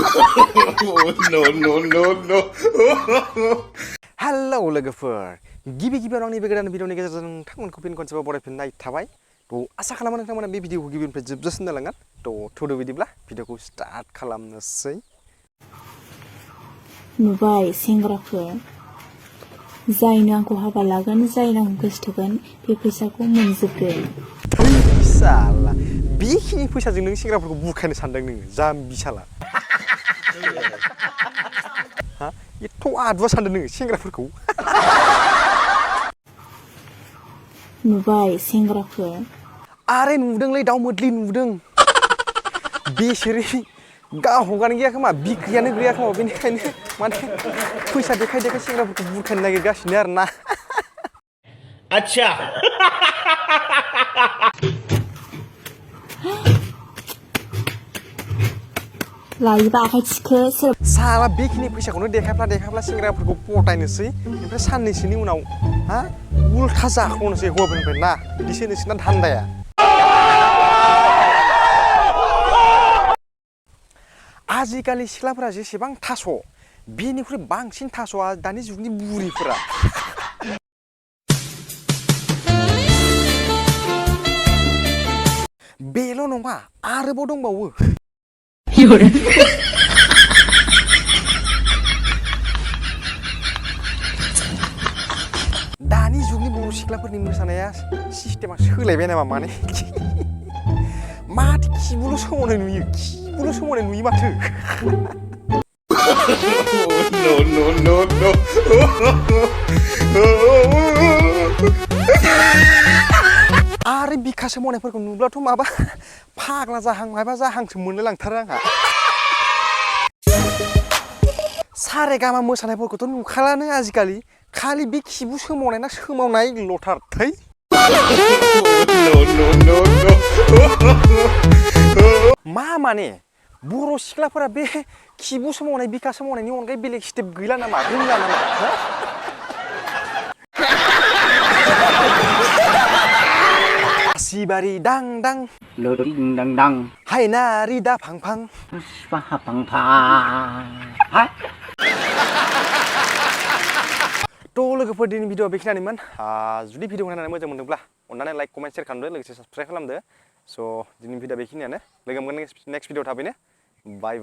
No. Hello लोगोफोर गिबि गिबियाव आंनि बे गोदान भिडिअनि गेजेरजों नोंथांमोनखौ फिन खनसेबाव बरायफिननाय थाबाय थ' आसा खालामो नोंथांमोना बे भिडिअखौ गिबिनिफ्राय जोबजासिम नायलांगोन थ' थुदो बिदिब्ला भिडिअखौ स्टार्ट खालामनोसै नुबाय सेंग्राफोर जायनो आंखौ हाबा लागोन जायनो आंखौ गोसोथोगोन बे फैसाखौ मोनजोबगोन थै साला बेखिनि फैसाजों नों सेंग्राफोरखौ बुरखायनो सानदों नोङो जाम्बि साला हा एथ' आदुवा सानदों नोङो सेंग्राफोरखौ नुबाय सेंग्राफोर आरे नुदोंलै दाउ मोद्लि नुदों बेसोरो गाव हगारनो गैया खोमा बिक्रियानो गैया खोमा बेनिखायनो माने फैसा देखाय देखाय सेंग्राफोरखौ बुरखायनो नागिरगासिनो आरो ना अच्छा लायोबा आखाइ थिखो सोर साला बेखिनि फैसाखौनो देखायफ्ला सेंग्राफोरखौ पटायनोसै ओमफ्राय साननैसोनि उनाव हा उल्था जाखावनोसै हौवाफोरनिफ्राय ना बिदिसो नोंसोरना धान्दाया आजिखालि सिख्लाफोरा जेसेबां थास' बेनिख्रुइ बांसिन थास'आ दानि जुगनि बुरिफोरा बेल' नङा आरोबाव दंबावो दानि जुगनि बर' सिख्लाफोरनि मोसानाया सिस्टेमा सोलायबाय नामा माने माथो खिबुल' सोमावनाय नुयो माथो No. आरो बिखा सोमावनायफोरखौ नुब्लाथ' माबा फाग्ला जाहां माबा जाहांसो मोनलाय लांथारो आंहा सारे गामा मोसानायफोरखौथ' नुखालानो आजिखालि खालि बे खिबु सोमावनाय ना सोमावनाय लथार थै No. मा माने बर' सिख्लाफोरा बे खिबु सोमावनाय बिखा सोमावनायनि अनगायै बेलेग स्टेप गैला नामा रोंला नामा सिबारि दां दां Loading dang dang, हायनारि दा फां फां pang pang, hai. थ' लोगोफोर दिनै भिडिअआ बेखिनियानोमोन जुदि भिडिअखौ नायनानै मोजां मोनदोंब्ला अन्नानै लाइक कमेन्ट शेयार खालामदो लोगोसे साबस्क्राइब खालामदो स' दिनैनि भिडिअआ बेखिनियानो लोगो मोनगोन नेक्स्ट भिडिअ थाबैनो बाय